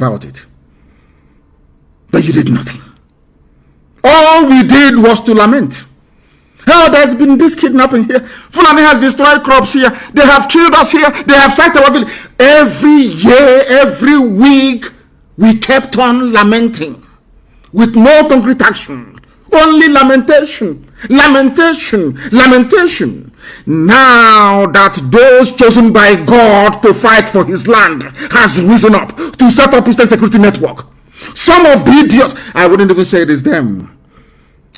about it. But you did nothing. All we did was to lament. Oh, there's been this kidnapping here. Fulani has destroyed crops here. They have killed us here. They have sacked our village. Every year, every week, we kept on lamenting with no concrete action. Only lamentation, lamentation, lamentation. Now that those chosen by God to fight for his land has risen up to set up Eastern Security Network. Some of the idiots, I wouldn't even say it is them.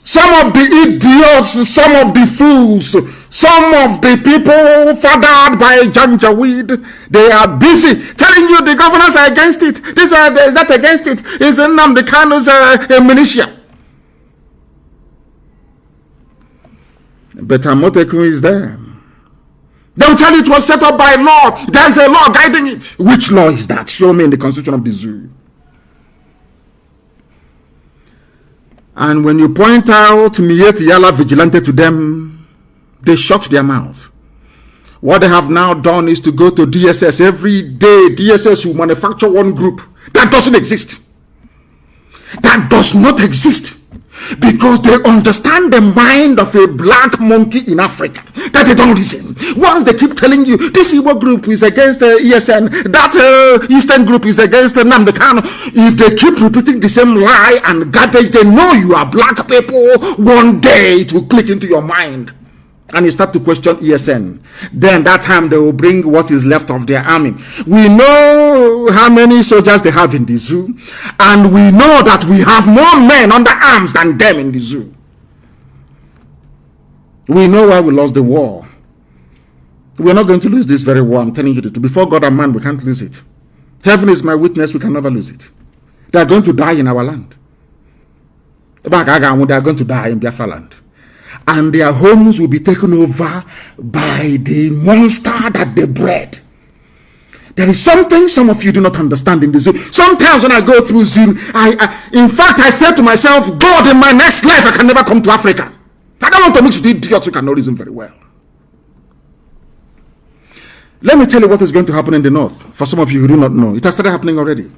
Some of the idiots, some of the fools, some of the people fathered by Janjaweed, they are busy telling you the governors are against it. This is not against it. It's Nnamdi Kanu's militia. But Amotekun is there. They'll tell you it was set up by law. There's a law guiding it. Which law is that? Show me in the constitution of the zoo. And when you point out Mieti Yala Vigilante to them, they shut their mouth. What they have now done is to go to DSS every day. DSS will manufacture one group that doesn't exist. That does not exist. Because they understand the mind of a black monkey in Africa, that they don't listen. Once they keep telling you, this Igbo group is against ESN, that Eastern group is against Nnamdi Kanu, if they keep repeating the same lie and garbage, they know you are black people, one day it will click into your mind. And you start to question ESN. Then that time they will bring what is left of their army. We know how many soldiers they have in the zoo. And we know that we have more men under arms than them in the zoo. We know why we lost the war. We're not going to lose this very war. I'm telling you that before God and man, we can't lose it. Heaven is my witness, we can never lose it. They are going to die in our land. They are going to die in Biafra land. And their homes will be taken over by the monster that they bred. There is something some of you do not understand in the zoo. Sometimes when I go through Zoom, in fact, I said to myself, God, in my next life, I can never come to Africa. I don't want to mix with idiots who cannot reason very well. Let me tell you what is going to happen in the north. For some of you who do not know, it has started happening already.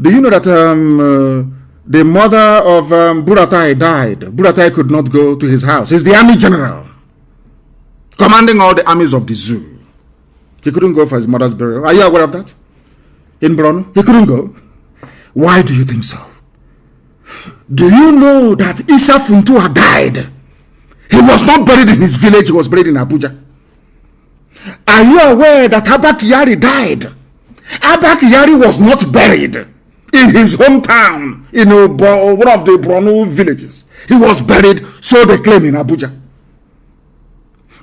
Do you know that the mother of Buratai died? Buratai could not go to his house. He's the army general, commanding all the armies of the zoo. He couldn't go for his mother's burial. Are you aware of that? In Borno, he couldn't go. Why do you think so? Do you know that Issa Funtua died? He was not buried in his village, he was buried in Abuja. Are you aware that Abba Kyari died? Abba Kyari was not buried in his hometown, in one of the Borno villages. He was buried, so they claim, in Abuja.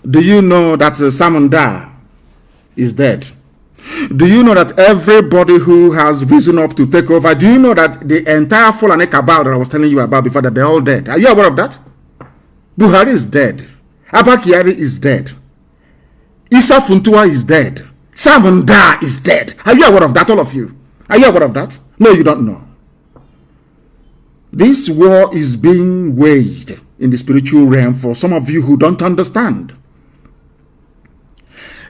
Do you know that Samunda is dead? Do you know that everybody who has risen up to take over, do you know that the entire Fulani cabal that I was telling you about before, that they're all dead? Are you aware of that? Buhari is dead. Abba Kyari is dead. Issa Funtua is dead. Samunda is dead. Are you aware of that, all of you? Are you aware of that? No, you don't know. This war is being waged in the spiritual realm for some of you who don't understand.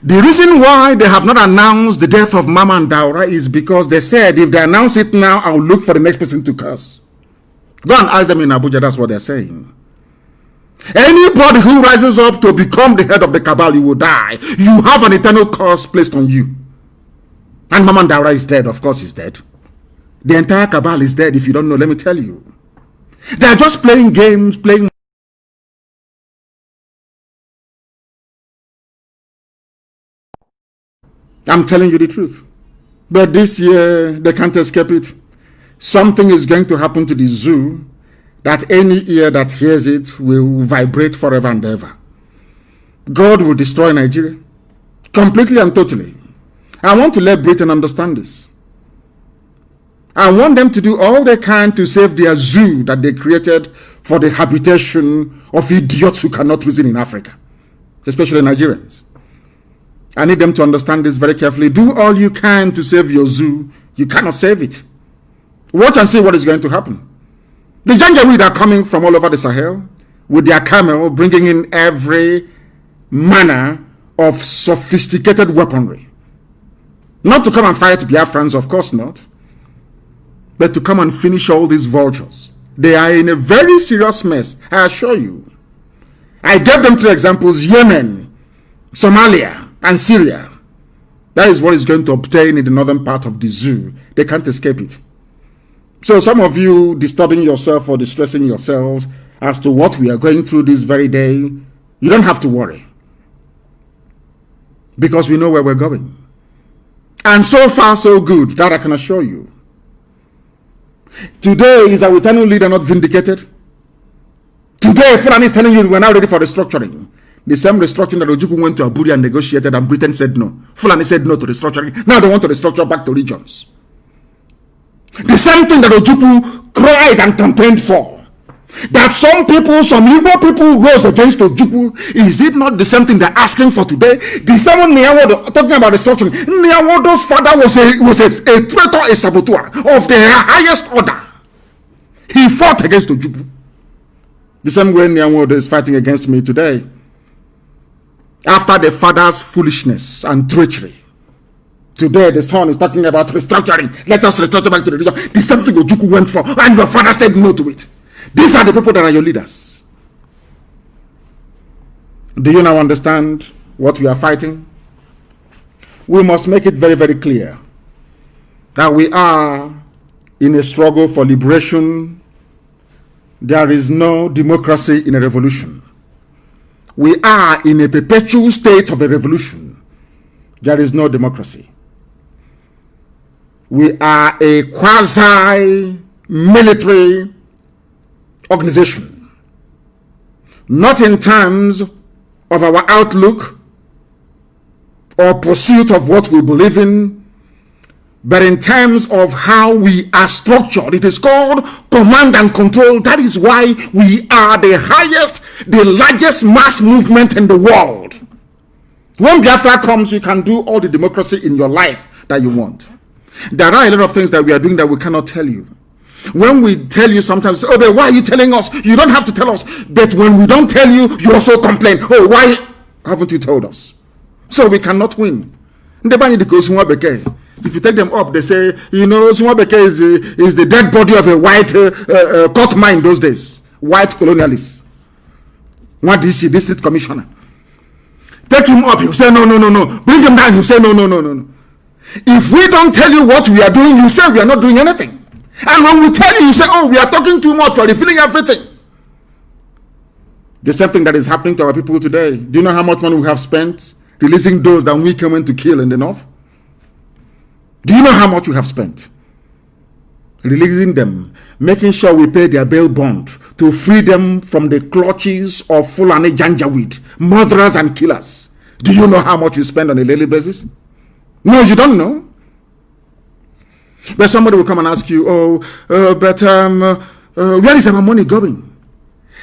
The reason why they have not announced the death of Mama and Daura is because they said, if they announce it now, I'll look for the next person to curse. Go and ask them in Abuja, that's what they're saying. Anybody who rises up to become the head of the cabal, you will die. You have an eternal curse placed on you. And Mama and Daura is dead, of course he's dead. The entire cabal is dead. If you don't know, let me tell you. They're just playing games, playing. I'm telling you the truth. But this year, they can't escape it. Something is going to happen to the zoo that any ear that hears it will vibrate forever and ever. God will destroy Nigeria completely and totally. I want to let Britain understand this. I want them to do all they can to save their zoo that they created for the habitation of idiots who cannot reason in Africa, especially Nigerians. I need them to understand this very carefully. Do all you can to save your zoo. You cannot save it. Watch and see what is going to happen. The Janjaweed are coming from all over the Sahel with their camel, bringing in every manner of sophisticated weaponry. Not to come and fight Biafrans, of course not. But to come and finish all these vultures. They are in a very serious mess, I assure you. I gave them 3 examples: Yemen, Somalia, and Syria. That is what is going to obtain in the northern part of the zoo. They can't escape it. So some of you disturbing yourself or distressing yourselves as to what we are going through this very day, you don't have to worry. Because we know where we're going. And so far so good, that I can assure you. Today is our eternal leader not vindicated? Today, Fulani is telling you we're now ready for restructuring. The same restructuring that Ojukwu went to Abuja and negotiated, and Britain said no. Fulani said no to restructuring. Now they want to restructure back to regions. The same thing that Ojukwu cried and campaigned for. That some people, some Igbo people rose against Ojukwu. Is it not the same thing they're asking for today? The same one Niawodo, talking about restructuring. Niawodo's father was a traitor, a saboteur of the highest order. He fought against Ojukwu. The same way Niawodo is fighting against me today. After the father's foolishness and treachery. Today the son is talking about restructuring. Let us restructure back to the region. The same thing Ojukwu went for, and your father said no to it. These are the people that are your leaders. Do you now understand what we are fighting? We must make it very, very clear that we are in a struggle for liberation. There is no democracy in a revolution. We are in a perpetual state of a revolution. There is no democracy. We are a quasi-military organization. Not in terms of our outlook or pursuit of what we believe in, but in terms of how we are structured. It is called command and control. That is why we are the highest, the largest mass movement in the world. When Biafra comes, you can do all the democracy in your life that you want. There are a lot of things that we are doing that we cannot tell you. When we tell you sometimes, oh, but why are you telling us? You don't have to tell us. But when we don't tell you, you also complain. Oh, why haven't you told us? So we cannot win. If you take them up, they say, you know, Sumabeke is the dead body of a white court mine those days. White colonialists. What do you see? District commissioner. Take him up, you say, no. Bring him down, you say, no. If we don't tell you what we are doing, you say we are not doing anything. And when we tell you, you say, oh, we are talking too much, we are refilling everything. The same thing that is happening to our people today. Do you know how much money we have spent releasing those that we came in to kill in the north? Do you know how much we have spent releasing them, making sure we pay their bail bond to free them from the clutches of Fulani Janjaweed, murderers and killers? Do you know how much you spend on a daily basis? No, you don't know. But somebody will come and ask you, where is our money going?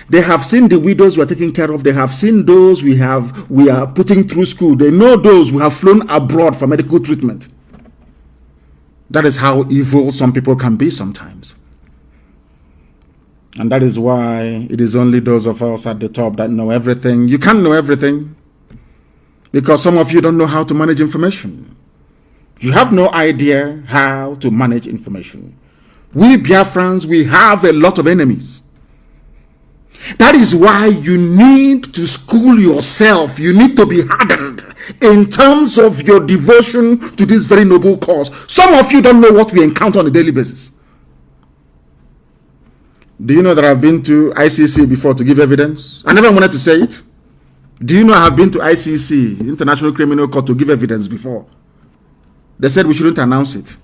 They have seen the widows we are taking care of. They have seen those we are putting through school. They know those we have flown abroad for medical treatment. That is how evil some people can be sometimes. And that is why it is only those of us at the top that know everything. You can't know everything because some of you don't know how to manage information. You have no idea how to manage information. We Biafrans, we have a lot of enemies. That is why you need to school yourself. You need to be hardened in terms of your devotion to this very noble cause. Some of you don't know what we encounter on a daily basis. Do you know that I've been to ICC before to give evidence? I never wanted to say it. Do you know I have been to ICC, International Criminal Court, to give evidence before? They said we shouldn't announce it.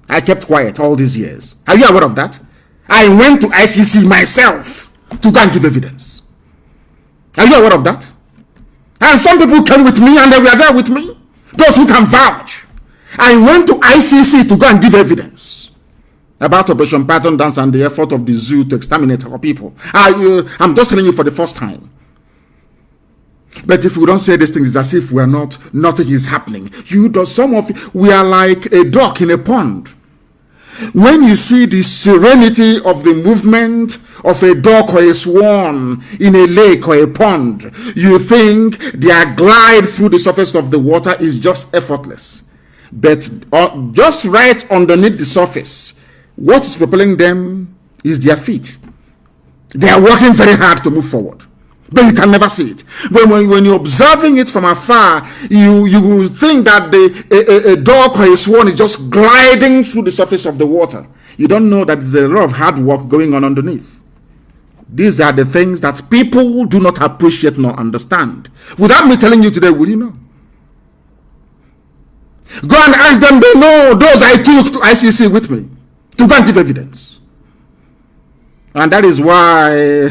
I kept quiet all these years. Are you aware of that? I went to ICC myself to go and give evidence. Are you aware of that? And some people came with me and they were there with me. Those who can vouch. I went to ICC to go and give evidence about Operation Python Dance and the effort of the zoo to exterminate our people. I'm just telling you for the first time. But if we don't say these things, it's as if we are not, nothing is happening. We are like a duck in a pond. When you see the serenity of the movement of a duck or a swan in a lake or a pond, you think their glide through the surface of the water is just effortless. But just right underneath the surface, what is propelling them is their feet. They are working very hard to move forward, but you can never see it. But when you're observing it from afar, you will think that a dog or a swan is just gliding through the surface of the water. You don't know that there's a lot of hard work going on underneath. These are the things that people do not appreciate nor understand. Without me telling you today, will you know? Go and ask them. They know those I took to ICC with me to go and give evidence. And that is why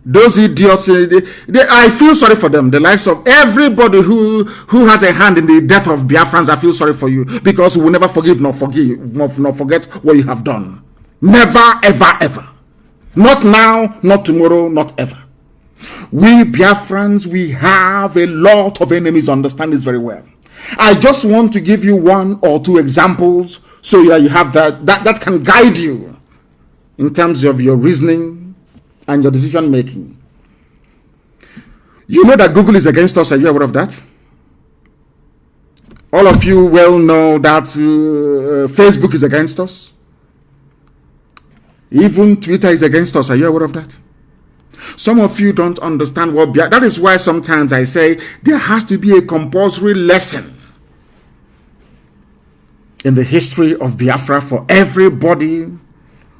those idiots, I feel sorry for them. The likes of everybody who has a hand in the death of Biafrans, I feel sorry for you, because we will never forgive nor forget what you have done. Never, ever, ever. Not now, not tomorrow, not ever. We Biafrans, we have a lot of enemies. Understand this very well. I just want to give you one or two examples so that you have that can guide you in terms of your reasoning and your decision making. You know that Google is against us. Are you aware of that? All of you well know that Facebook is against us. Even Twitter is against us. Are you aware of that? Some of you don't understand what that is why sometimes I say there has to be a compulsory lesson in the history of Biafra for everybody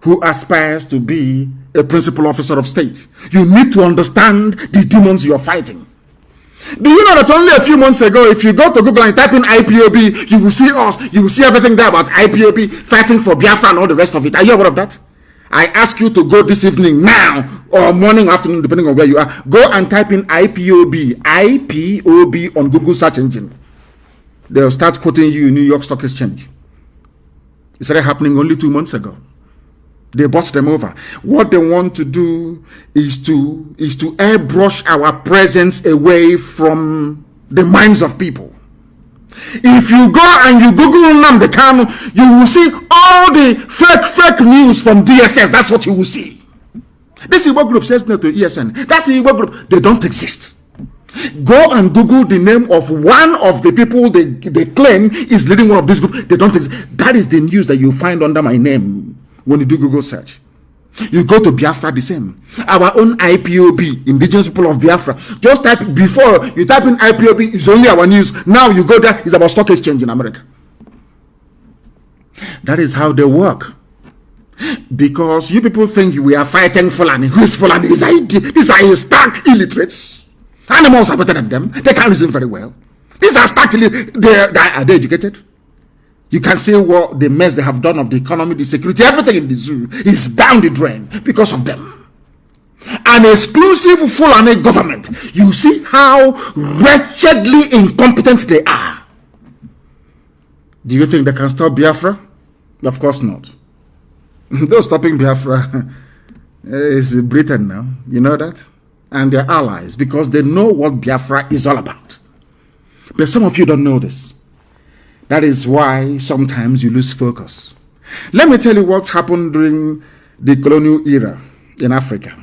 who aspires to be a principal officer of state. You need to understand the demons you're fighting. Do you know that only a few months ago, if you go to Google and type in IPOB, you will see us, you will see everything there about IPOB fighting for Biafra and all the rest of it. Are you aware of that? I ask you to go this evening, now, or morning, afternoon, depending on where you are. Go and type in IPOB on Google search engine. They'll start quoting you in New York Stock Exchange. It started happening only 2 months ago. They bought them over. What they want to do is to airbrush our presence away from the minds of people. If you go and you Google Nnamdi Kanu, you will see all the fake news from DSS. That's what you will see. This Igbo group says no to ESN. That Igbo group, they don't exist. Go and Google the name of one of the people they claim is leading one of these groups. They don't exist. That is the news that you find under my name when you do Google search. You go to Biafra, the same. Our own IPOB, Indigenous People of Biafra. Just type, before you type in IPOB, it's only our news. Now you go there, it's about stock exchange in America. That is how they work. Because you people think we are fighting Fulani. Who is Fulani? These are stark illiterates. Animals are better than them. They can't reason very well. These are stark illiterates. Are they educated? You can see what the mess they have done of the economy, the security, everything in the zoo is down the drain because of them. An exclusive Fulani government. You see how wretchedly incompetent they are. Do you think they can stop Biafra? Of course not. Those stopping Biafra is Britain now. You know that? And their allies, because they know what Biafra is all about. But some of you don't know this. That is why sometimes you lose focus. Let me tell you what happened during the colonial era in Africa.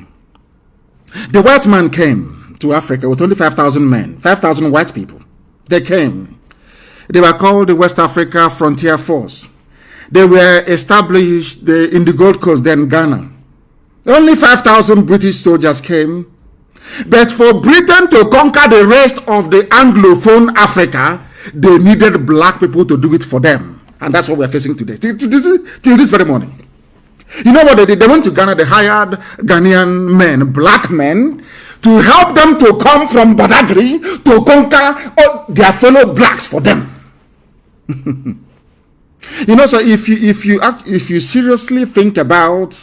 The white man came to Africa with only 5,000 men, 5,000 white people. They came. They were called the West Africa Frontier Force. They were established in the Gold Coast, then Ghana. Only 5,000 British soldiers came. But for Britain to conquer the rest of the Anglophone Africa, they needed black people to do it for them. And that's what we're facing today. Till this very morning. You know what they did? They went to Ghana. They hired Ghanaian men, black men, to help them to come from Badagry to conquer their fellow blacks for them. You know, so if you seriously think about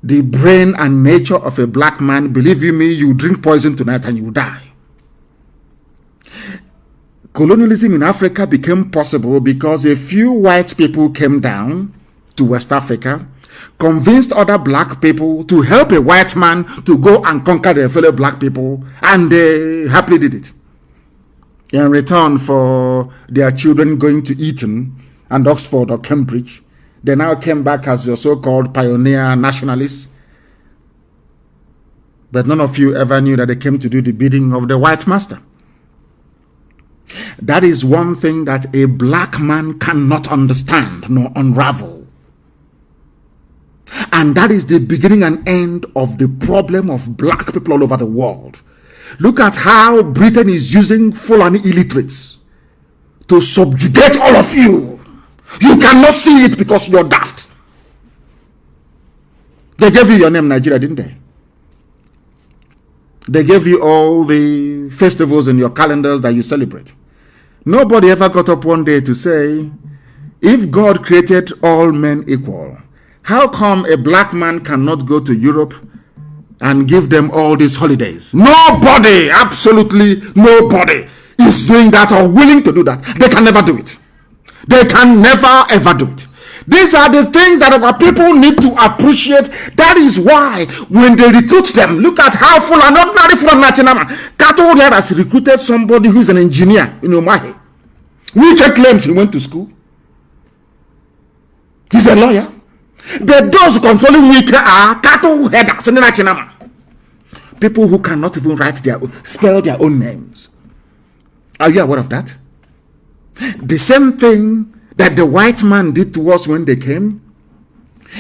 the brain and nature of a black man, believe you me, you drink poison tonight and you will die. Colonialism in Africa became possible because a few white people came down to West Africa, convinced other black people to help a white man to go and conquer their fellow black people, and they happily did it. In return for their children going to Eton and Oxford or Cambridge, they now came back as your so-called pioneer nationalists. But none of you ever knew that they came to do the bidding of the white master. That is one thing that a black man cannot understand nor unravel. And that is the beginning and end of the problem of black people all over the world. Look at how Britain is using Fulani illiterates to subjugate all of you. You cannot see it because you're daft. They gave you your name, Nigeria, didn't they? They gave you all the festivals in your calendars that you celebrate. Nobody ever got up one day to say, if God created all men equal, how come a black man cannot go to Europe and give them all these holidays? Nobody, absolutely nobody is doing that or willing to do that. They can never do it. They can never ever do it. These are the things that our people need to appreciate. That is why when they recruit them, look at how full and ordinary from Nachinama. Kato has recruited somebody who is an engineer in Omahe. Which claims he went to school. He's a lawyer. But those controlling Wike are cattle headers in Nachinama. People who cannot even spell their own names. Are you aware of that? The same thing that the white man did to us when they came,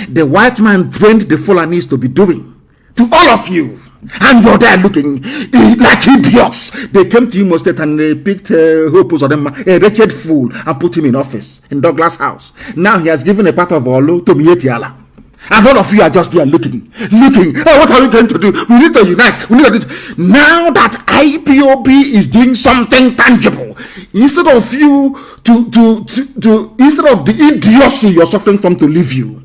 the white man trained the Fulanis to be doing to all of you. And you're there looking like idiots. They came to Imo State and they picked Hopus or them, a wretched fool, and put him in office in Douglas House. Now he has given a part of Olu to Mietiala. And all of you are just there looking. Oh, what are we going to do? We need to unite. We need to do this. Now that IPOB is doing something tangible, instead of you instead of the idiocy you're suffering from to leave you.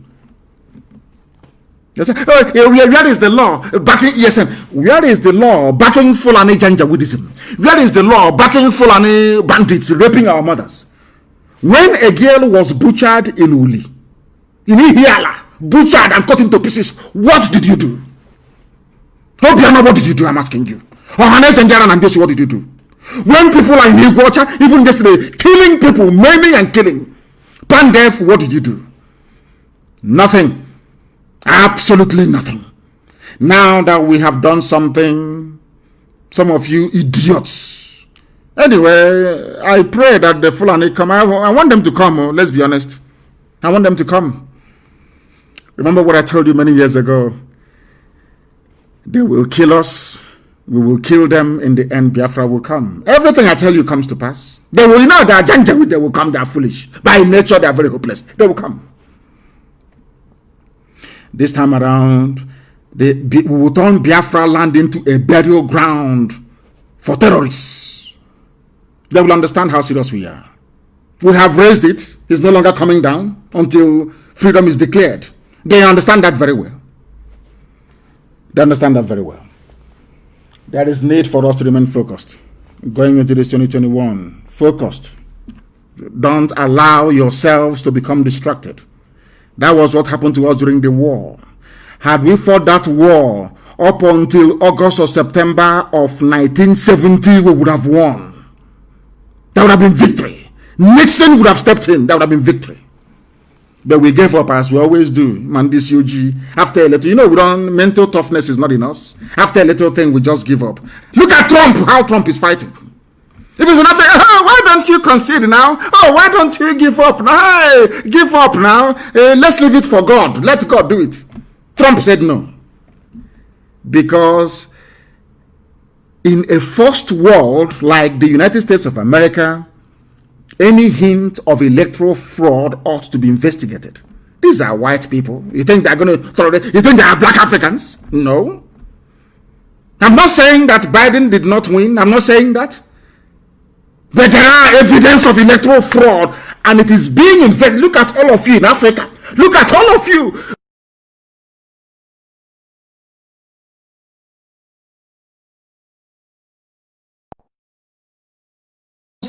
Where is the law backing ESM? Where is the law backing Fulani Janjaweedism? Where is the law backing Fulani bandits raping our mothers? When a girl was butchered in Uli, in Ihiala, butchered and cut into pieces, what did you do? Obiano, what did you do? I'm asking you. Ohanes and Jaran and Deshi, what did you do? When people are in Iguacha, even yesterday, killing people, maiming and killing, Pandef, what did you do? Nothing. Absolutely nothing. Now that we have done something, some of you idiots. Anyway, I pray that the Fulani come. I want them to come. Let's be honest. I want them to come. Remember what I told you many years ago. They will kill us. We will kill them. In the end, Biafra will come. Everything I tell you comes to pass. They will, they are Janjaweed. They will come. They are foolish. By nature, they are very hopeless. They will come. This time around, we will turn Biafra land into a burial ground for terrorists. They will understand how serious we are. We have raised it. It's no longer coming down until freedom is declared. They understand that very well. They understand that very well. There is need for us to remain focused. Going into this 2021, focused. Don't allow yourselves to become distracted. That was what happened to us during the war. Had we fought that war up until August or September of 1970, we would have won. That would have been victory. Nixon would have stepped in. That would have been victory. But we gave up as we always do. Mandis Yuji. After a little, mental toughness is not in us. After a little thing, we just give up. Look at Trump, how Trump is fighting. If it's enough, why don't you concede now? Oh, why don't you give up now? Hey, give up now. Let's leave it for God. Let God do it. Trump said no. Because in a first world like the United States of America, any hint of electoral fraud ought to be investigated. These are white people. You think they're going to throw it? You think they are black Africans? No. I'm not saying that Biden did not win. I'm not saying that. But there are evidence of electoral fraud, and it is being investigated. Look at all of you in Africa. Look at all of you.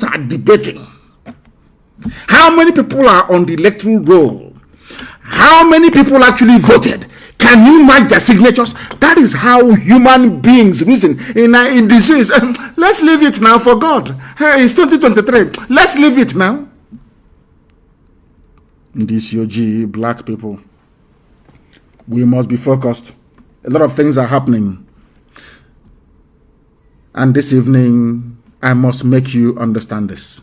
Are debating. How many people are on the electoral roll? How many people actually voted? Can you mark their signatures? That is how human beings reason in disease. Let's leave it now for God. Hey, it's 2023. Let's leave it now. DCOG, black people, we must be focused. A lot of things are happening. And this evening, I must make you understand this.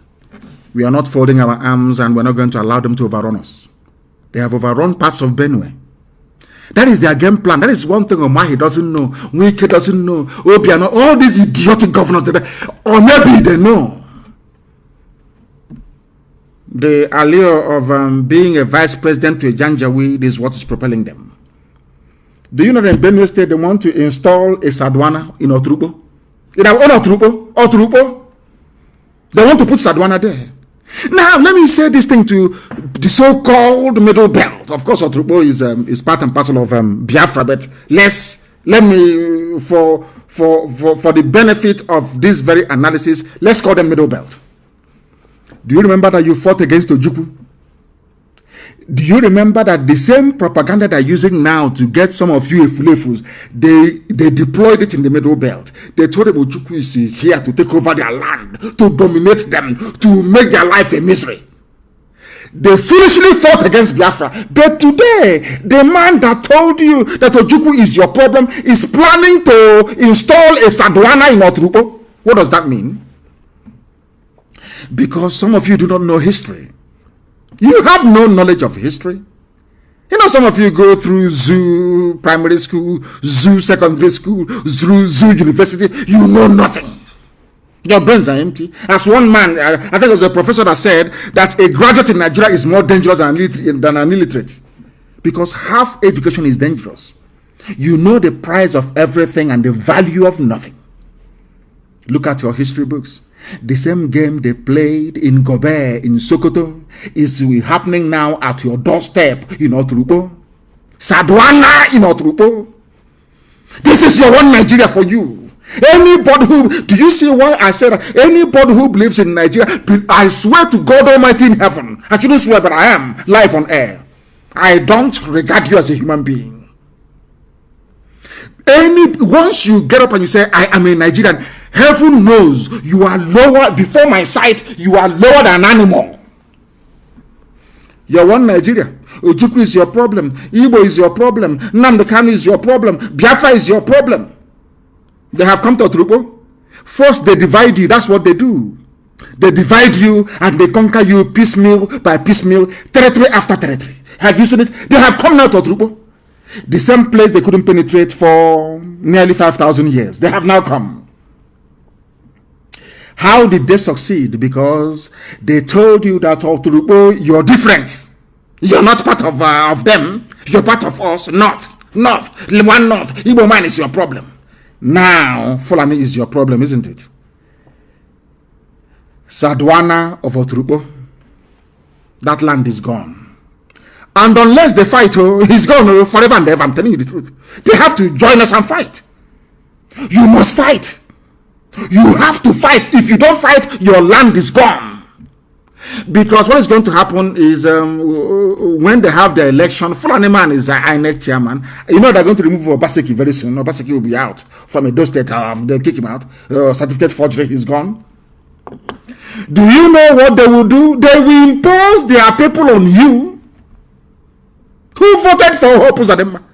We are not folding our arms and we're not going to allow them to overrun us. They have overrun parts of Benue. That is their game plan. That is one thing Omahi doesn't know, Wike doesn't know, Obiano, all these idiotic governors, or maybe they know. The allure of being a vice president to a Janjaweed is what is propelling them. Do you know that in Benue State they want to install a Sadwana in Otrupo? In our own Otrupo. They want to put Sadwana there. Now, let me say this thing to the so-called middle belt. Of course, Otrupo is part and parcel of Biafra, but let me, for the benefit of this very analysis, let's call them middle belt. Do you remember that you fought against Ojukwu? Do you remember that the same propaganda they're using now to get some of you Efulefus, they deployed it in the middle belt. They told them Ojukwu is here to take over their land, to dominate them, to make their life a misery. They foolishly fought against Biafra. But today, the man that told you that Ojukwu is your problem is planning to install a Sadwana in Otrupo. What does that mean? Because some of you do not know history. You have no knowledge of history. You know, some of you go through zoo primary school, zoo secondary school, zoo university. You know nothing. Your brains are empty. As one man, I think it was a professor that said that a graduate in Nigeria is more dangerous than an illiterate. Because half education is dangerous. You know the price of everything and the value of nothing. Look at your history books. The same game they played in Gobe, in Sokoto, is happening now at your doorstep in Otrupo. Sadwana in Otrupo. This is your one Nigeria for you. Anybody who, do you see why I said that? Anybody who believes in Nigeria, I swear to God Almighty in heaven, I shouldn't swear, but I am live on air. I don't regard you as a human being. Once you get up and you say, I am a Nigerian, heaven knows you are lower, before my sight, you are lower than an animal. You're one Nigeria. Ojukwu is your problem. Igbo is your problem. Nnamdi Kanu is your problem. Biafra is your problem. They have come to Otrupo. First, they divide you. That's what they do. They divide you and they conquer you piecemeal by piecemeal, territory after territory. Have you seen it? They have come now to Otrupo. The same place they couldn't penetrate for nearly 5,000 years. They have now come. How did they succeed? Because they told you that Otrupo, you're different. You're not part of them. You're part of us. North. One North. Igbo man is your problem. Now, Fulani is your problem, isn't it? Sadwana of Otrupo. That land is gone. And unless they fight, he's gone forever and ever. I'm telling you the truth. They have to join us and fight. You must fight. You have to fight. If you don't fight, your land is gone. Because what is going to happen is when they have the election, Fulani man is INEC chairman. You know they're going to remove Obaseki very soon. Obaseki will be out from Edo State. They'll kick him out. Certificate forgery, he's gone. Do you know what they will do? They will impose their people on you. Who voted for Hope Uzodimma?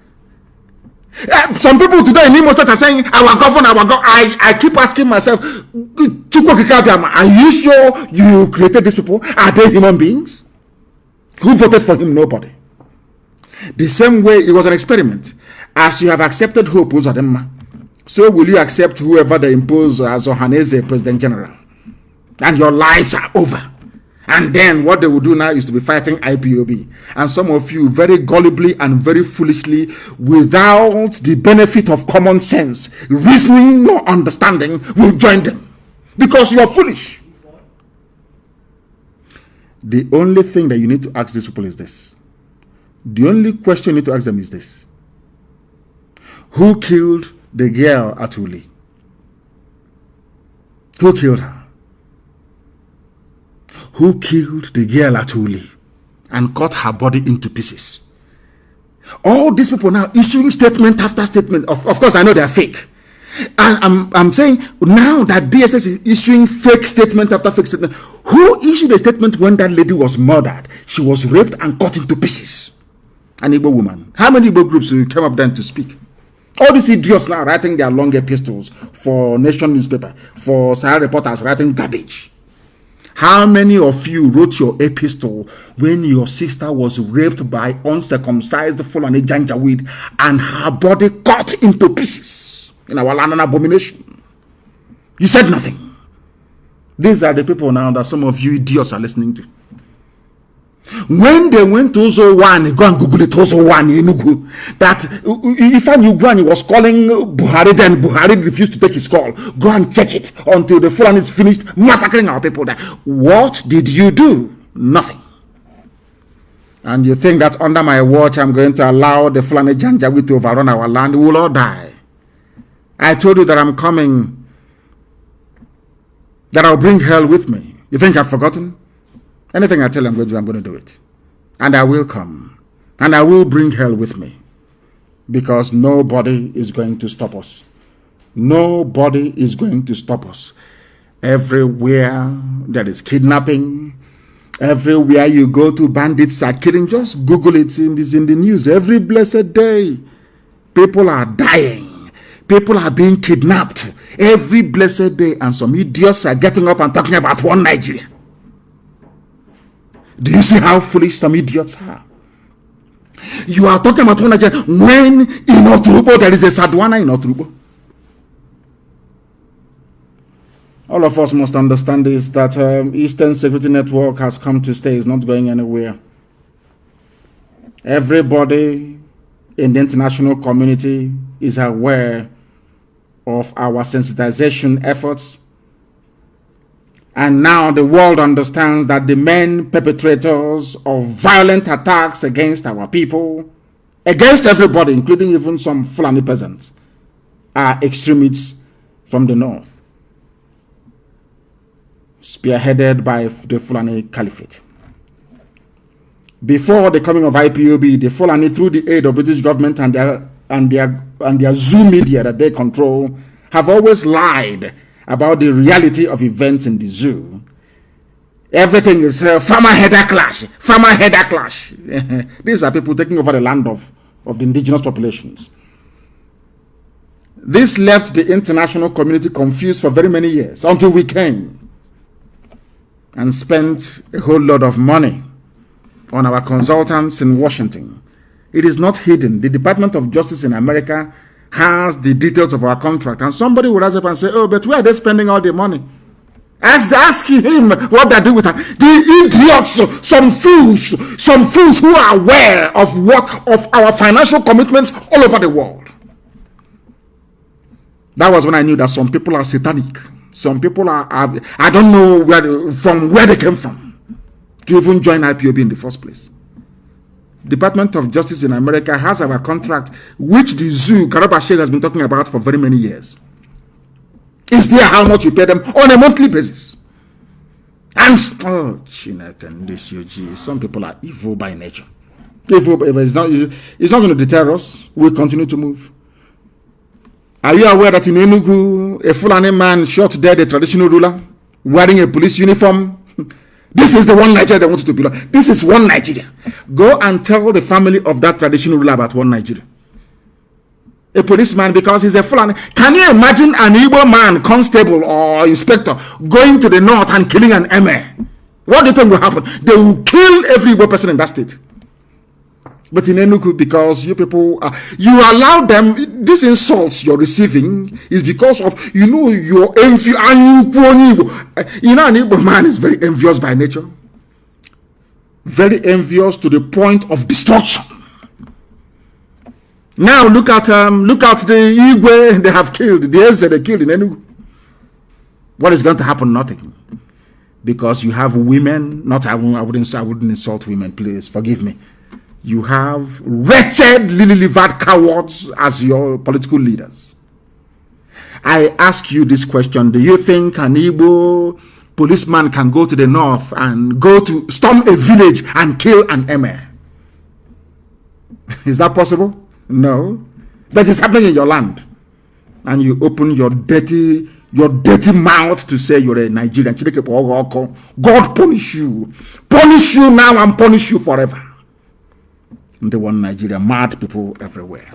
Some people today in Imo State are saying, our governor, I keep asking myself, are you sure you created these people? Are they human beings? Who voted for him? Nobody. The same way it was an experiment. As you have accepted Hope Uzodimma, so will you accept whoever they impose as Ohaneze President General? And your lives are over. And then what they will do now is to be fighting IPOB. And some of you very gullibly and very foolishly, without the benefit of common sense, reasoning, no understanding, will join them. Because you are foolish. The only thing that you need to ask these people is this. The only question you need to ask them is this. Who killed the girl at Uli? Who killed her? Who killed the girl at Uli and cut her body into pieces? All these people now issuing statement after statement. Of course, I know they are fake. And I'm saying now that DSS is issuing fake statement after fake statement. Who issued a statement when that lady was murdered? She was raped and cut into pieces. An Igbo woman. How many Igbo groups came up then to speak? All these idiots now writing their long epistles for Nation newspaper, for Sahara reporters writing garbage. How many of you wrote your epistle when your sister was raped by uncircumcised Fulani Janjaweed and her body cut into pieces in our land, an abomination? You said nothing. These are the people now that some of you idiots are listening to. When they went to Ozo1, go and Google it, Ozo1 Enugu, that Ifan Ugwani was calling Buhari, then Buhari refused to take his call. Go and check it until the Fulanis finished massacring our people there. What did you do? Nothing. And you think that under my watch I'm going to allow the Fulani Janjaweed to overrun our land? We will all die. I told you that I'm coming, that I'll bring hell with me. You think I've forgotten? Anything I tell you I'm going to do it. And I will come. And I will bring hell with me. Because nobody is going to stop us. Nobody is going to stop us. Everywhere there is kidnapping, everywhere you go to, bandits are killing. Just Google it. It's in the news. Every blessed day, people are dying. People are being kidnapped. Every blessed day. And some idiots are getting up and talking about one Nigeria. Do you see how foolish some idiots are? You are talking about one Nigeria when in Oturubo there is a Sadwana in Oturubo. All of us must understand this, that Eastern Security Network has come to stay. It's not going anywhere. Everybody in the international community is aware of our sensitization efforts. And now the world understands that the main perpetrators of violent attacks against our people, against everybody, including even some Fulani peasants, are extremists from the north, spearheaded by the Fulani Caliphate. Before the coming of IPOB, the Fulani, through the aid of British government and their zoo media that they control, have always lied about the reality of events in the zoo. Everything is farmer header clash, farmer header clash. These are people taking over the land of the indigenous populations. This left the international community confused for very many years until we came and spent a whole lot of money on our consultants in Washington. It is not hidden. The Department of Justice in America has the details of our contract, and somebody will rise up and say, oh, but where are they spending all the money? Ask him what they do with that. The idiots, some fools who are aware of our financial commitments all over the world. That was when I knew that some people are satanic. Some people are I don't know where they came from to even join IPOB in the first place. Department of Justice in America has our contract, which the zoo, Karaba Sheikh, has been talking about for very many years. Is there how much we pay them on a monthly basis? And, oh, Chinek and this UG, some people are evil by nature. Evil, it's not going to deter us. We'll continue to move. Are you aware that in Enugu, a Fulani man shot dead a traditional ruler wearing a police uniform? This is the one Nigeria they wanted to belong. This is one Nigeria. Go and tell the family of that traditional ruler about one Nigeria. A policeman, because he's a Fulani. Can you imagine an Igbo man, constable or inspector, going to the north and killing an emir? What do you think will happen? They will kill every Igbo person in that state. But in Enugu, because you people, you allow them, these insults you're receiving is because of, your envy. An Igbo man is very envious by nature. Very envious to the point of destruction. Now look at the Igwe they have killed, the Eze they killed in Enugu. What is going to happen? Nothing. Because you have women, I wouldn't insult women, please, forgive me. You have wretched, lily-livered cowards as your political leaders. I ask you this question. Do you think an Igbo policeman can go to the north and go to storm a village and kill an emir? Is that possible? No. But it's happening in your land. And you open your dirty mouth to say you're a Nigerian. God punish you. Punish you now and punish you forever. The one Nigeria, mad people everywhere.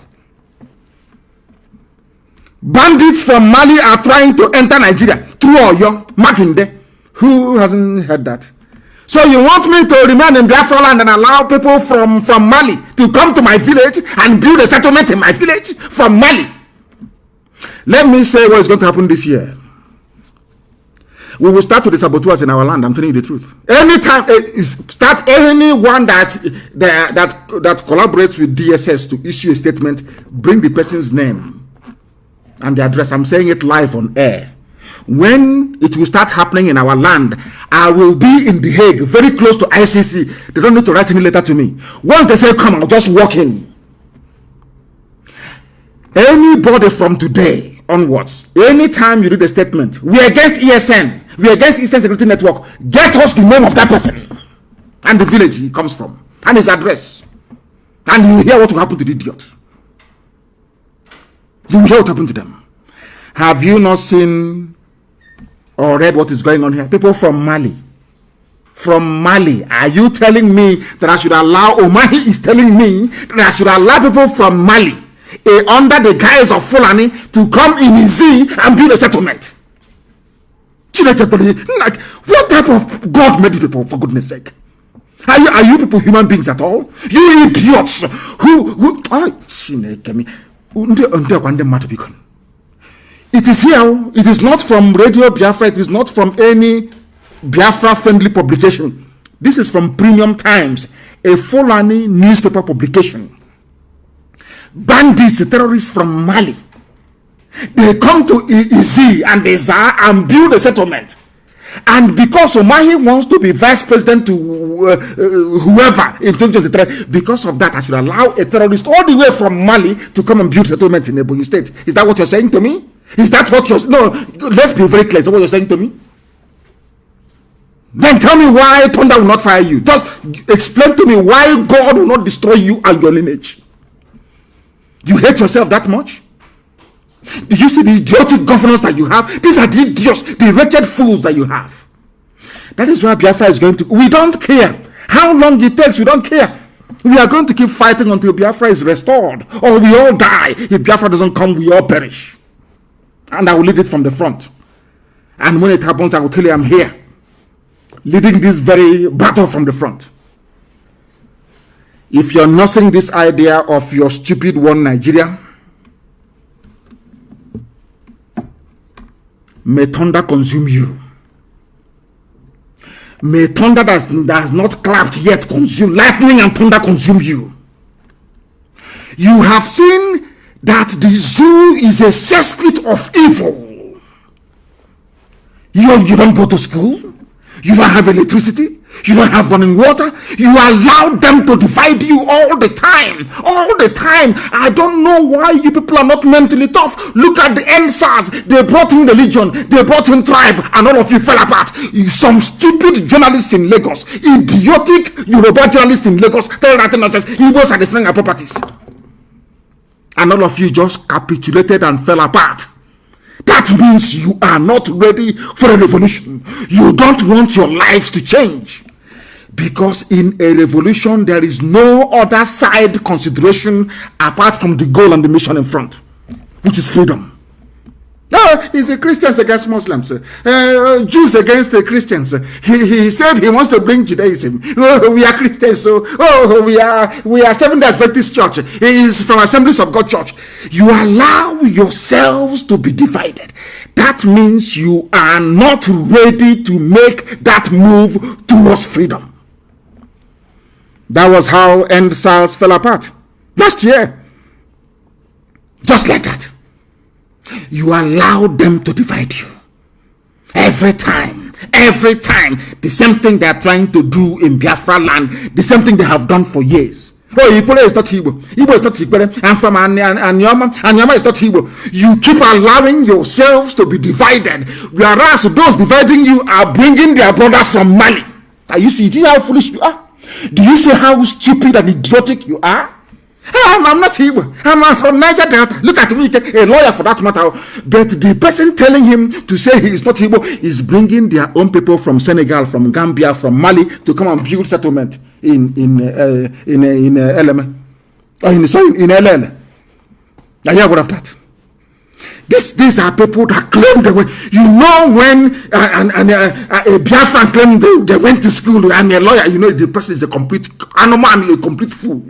Bandits from Mali are trying to enter Nigeria through Oyo, Makinde. Who hasn't heard that? So you want me to remain in Biafra land and allow people from Mali to come to my village and build a settlement in my village from Mali? Let me say what is going to happen this year. We will start with the saboteurs in our land. I'm telling you the truth. Anytime, start anyone that collaborates with DSS to issue a statement, bring the person's name and the address. I'm saying it live on air. When it will start happening in our land, I will be in The Hague, very close to ICC. They don't need to write any letter to me. Once they say come, I'll just walk in. Anybody from today onwards, anytime you do the statement, we are against ESN, we are against Eastern Security Network, get us the name of that person and the village he comes from and his address, and you will hear what will happen to the idiot. You will hear what happened to them. Have you not seen or read what is going on here? People from Mali. From Mali. Are you telling me that I should allow, Omahi is telling me that I should allow people from Mali, under the guise of Fulani, to come in Izi and build a settlement? Like, what type of God made you people, for goodness sake? Are you people human beings at all? You idiots it is here. It is not from Radio Biafra. It is not from any Biafra-friendly publication. This is from Premium Times, a Fulani newspaper publication. Bandits, terrorists from Mali. They come to Izi and Ezza and build a settlement. And because Omahi wants to be vice president to whoever in 2023, because of that, I should allow a terrorist all the way from Mali to come and build settlement in Ebonyi State. Is that what you're saying to me? Is that what you're... No, let's be very clear. Is that what you're saying to me? Then tell me why thunder will not fire you. Just explain to me why God will not destroy you and your lineage. You hate yourself that much? Do you see the idiotic governors that you have? These are the idiots, the wretched fools that you have. That is why Biafra is going to... We don't care how long it takes. We don't care. We are going to keep fighting until Biafra is restored, or we all die. If Biafra doesn't come, we all perish. And I will lead it from the front. And when it happens, I will tell you I'm here, leading this very battle from the front. If you're nursing this idea of your stupid one Nigeria, may thunder consume you. May thunder that has not clapped yet consume, lightning and thunder consume you. You have seen that the zoo is a cesspit of evil. You don't go to school. You don't have electricity. You don't have running water. You allow them to divide you all the time. All the time. I don't know why you people are not mentally tough. Look at the NSAS. They brought in religion. They brought in tribe. And all of you fell apart. Some stupid journalists in Lagos. Idiotic Yoruba journalists in Lagos. Tell that nonsense. Igbos are destroying our properties. And all of you just capitulated and fell apart. That means you are not ready for a revolution. You don't want your lives to change. Because in a revolution, there is no other side consideration apart from the goal and the mission in front, which is freedom. No, it's the Christians against Muslims, Jews against the Christians. He said he wants to bring Judaism. Oh, we are Christians, so we are Seventh-day Adventist Church. He is from Assemblies of God Church. You allow yourselves to be divided. That means you are not ready to make that move towards freedom. That was how NSAS fell apart last year. Just like that. You allow them to divide you. Every time, the same thing they are trying to do in Biafra land, the same thing they have done for years. Oh, Igbo is not Igbo. Igbo is not Igbo. I'm from Anyama is not Igbo. You keep allowing yourselves to be divided, whereas those dividing you are bringing their brothers from Mali. Are you see how foolish you are? Do you see how stupid and idiotic you are? I'm not Igbo. I'm from Niger Delta. Look at me, a lawyer for that matter. But the person telling him to say he is not Igbo is bringing their own people from Senegal, from Gambia, from Mali to come and build settlement in LM. In LL. Are you aware of that? These are people that claim they went. You know, when a Biafran claimed they went to school and a lawyer, you know, the person is a complete animal and a complete fool.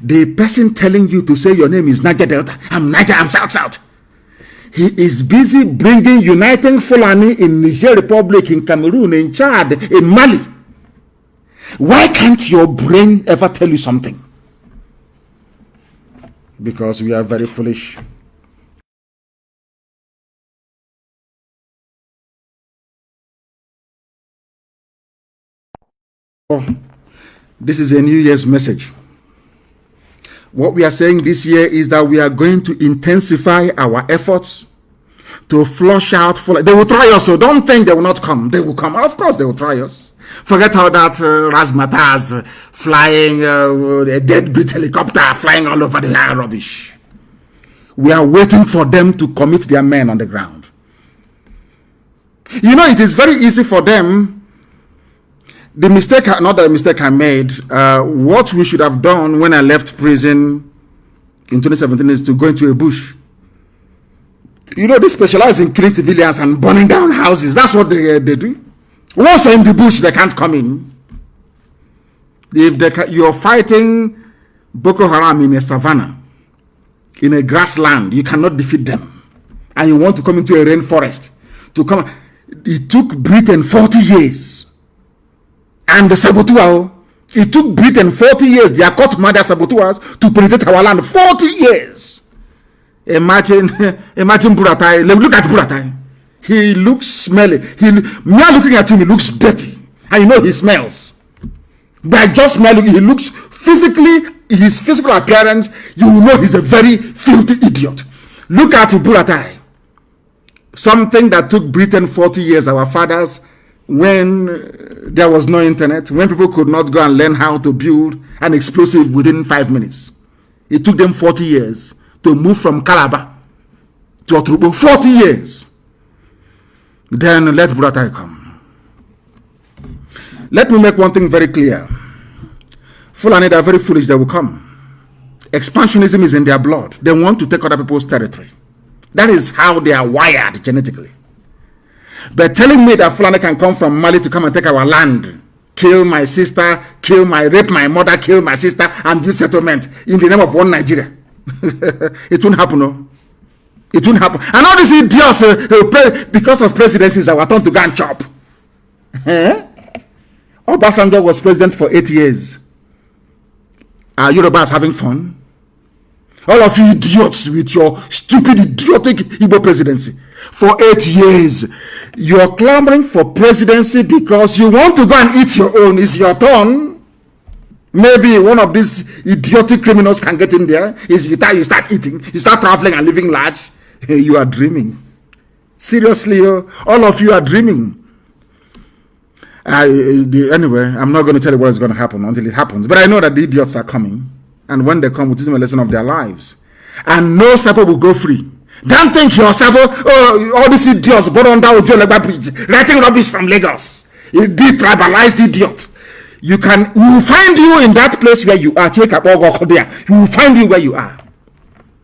The person telling you to say your name is Niger Delta, I'm Niger, I'm South. He is busy uniting Fulani in Niger Republic, in Cameroon, in Chad, in Mali. Why can't your brain ever tell you something? Because we are very foolish. Oh, this is a New Year's message. What we are saying this year is that we are going to intensify our efforts to flush out. They will try us, so don't think they will not come. They will come. Of course, they will try us. Forget all that razzmatazz, flying, a deadbeat helicopter flying all over the air rubbish. We are waiting for them to commit their men on the ground. You know, it is very easy for them. The mistake, not the mistake I made, what we should have done when I left prison in 2017 is to go into a bush. You know, they specialize in killing civilians and burning down houses. That's what they do. Once they're in the bush, they can't come in. If you're fighting Boko Haram in a savannah, in a grassland, you cannot defeat them. And you want to come into a rainforest. It took Britain 40 years. And the saboteurs, it took Britain 40 years, their court murder saboteurs, to penetrate our land. 40 years. Imagine Buratai. Look at Buratai. He looks smelly. Me looking at him, he looks dirty. And you know he smells. By just smelling, he looks physically, his physical appearance, you will know he's a very filthy idiot. Look at Buratai. Something that took Britain 40 years, our fathers, when there was no internet, when people could not go and learn how to build an explosive within 5 minutes. It took them 40 years to move from Calabar to Otubo. 40 years. Then let Buratai come. Let me make one thing very clear. Fulani, they are very foolish, they will come. Expansionism is in their blood. They want to take other people's territory. That is how they are wired genetically. But telling me that Fulani can come from Mali to come and take our land, kill my sister, rape my mother, kill my sister, and build settlement in the name of one Nigeria. It won't happen, no. It won't happen. And all these idiots, because of presidencies, our turn to go and chop. Obasanjo was president for 8 years. Are Yorubas having fun? All of you idiots with your stupid, idiotic Igbo presidency. For 8 years, you're clamoring for presidency because you want to go and eat your own. It's your turn. Maybe one of these idiotic criminals can get in there. You start eating, you start traveling and living large. You are dreaming. Seriously, all of you are dreaming. Anyway, I'm not going to tell you what is going to happen until it happens. But I know that the idiots are coming. And when they come, we'll teach them a lesson of their lives. And no Sabo will go free. Don't think your Sabo, all these idiots brought on down Ojolegba Bridge, writing rubbish from Lagos. You detribalized idiot. We will find you in that place where you are. We will find you where you are.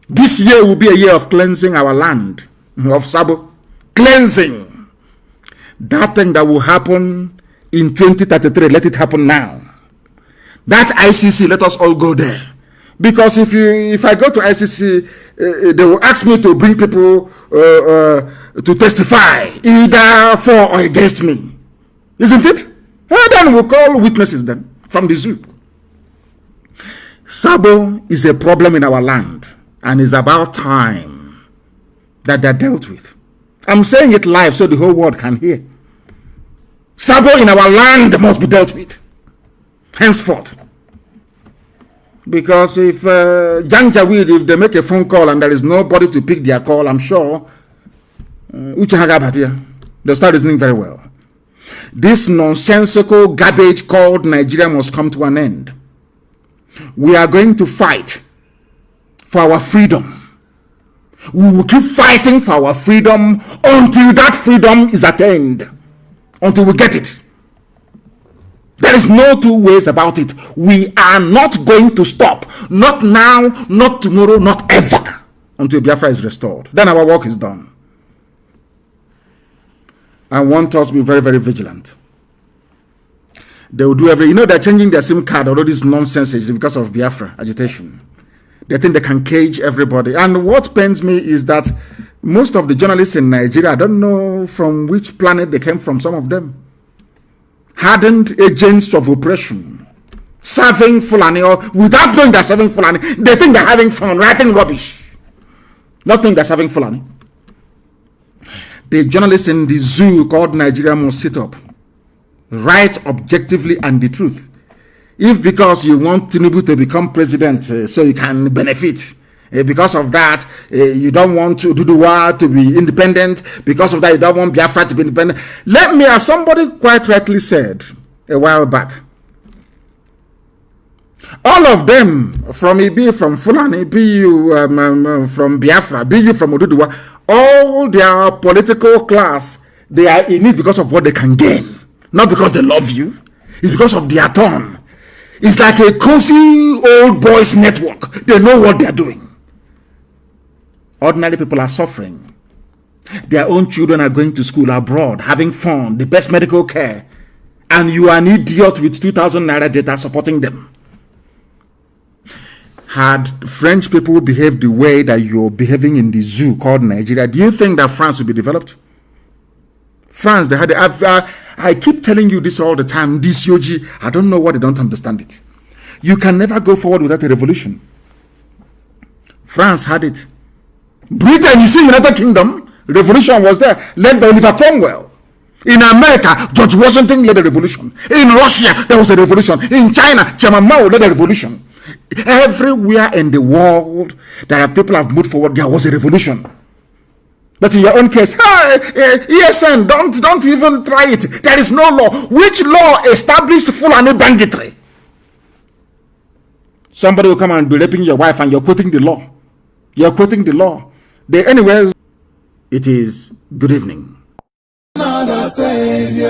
This year will be a year of cleansing our land, of Sabo. Cleansing. That thing that will happen in 2033, let it happen now. That ICC, let us all go there. Because if I go to ICC, they will ask me to bring people to testify, either for or against me. Isn't it? And then we'll call witnesses then from the zoo. Sabo is a problem in our land, and it's about time that they're dealt with. I'm saying it live so the whole world can hear. Sabo in our land must be dealt with henceforth. Because if Janjaweed, if they make a phone call and there is nobody to pick their call, I'm sure they'll start listening very well. This nonsensical garbage called Nigeria must come to an end. We are going to fight for our freedom. We will keep fighting for our freedom until that freedom is attained. Until we get it. There is no two ways about it. We are not going to stop. Not now, not tomorrow, not ever. until Biafra is restored. Then our work is done. I want us to be very, very vigilant. They will do they're changing their SIM card. All this nonsense is because of Biafra agitation. They think they can cage everybody. And what pains me is that most of the journalists in Nigeria, I don't know from which planet they came from, some of them, hardened agents of oppression, serving Fulani, or without knowing they're serving Fulani, they think they're having fun, writing rubbish. Not think they're serving Fulani. The journalists in the zoo called Nigeria must sit up, write objectively and the truth. If because you want Tinubu to become president so you can benefit, because of that you don't want to Duduwa to be independent, because of that you don't want Biafra to be independent. Let me, as somebody quite rightly said a while back, all of them, from Ibi, from Fulani, be you from Biafra, be you from Oduduwa, all their political class, they are in it because of what they can gain, not because they love you. It's because of their turn. It's like a cozy old boys network. They know what they're doing. Ordinary people are suffering. Their own children are going to school abroad, having fun, the best medical care. And you are an idiot with 2,000 naira data supporting them. Had French people behaved the way that you're behaving in the zoo called Nigeria, do you think that France would be developed? France, they had. I keep telling you this all the time. This Yoji, I don't know why they don't understand it. You can never go forward without a revolution. France had it. Britain, you see, United Kingdom, revolution was there, led by Oliver Cromwell. In America, George Washington led a revolution. In Russia, there was a revolution. In China, Chairman Mao led a revolution. Everywhere in the world that people have moved forward, there was a revolution. But in your own case, ESN, don't even try it. There is no law. Which law established Fulani banditry? Somebody will come and be raping your wife and you're quoting the law. You're quoting the law. Anyways, it is good evening. Another savior.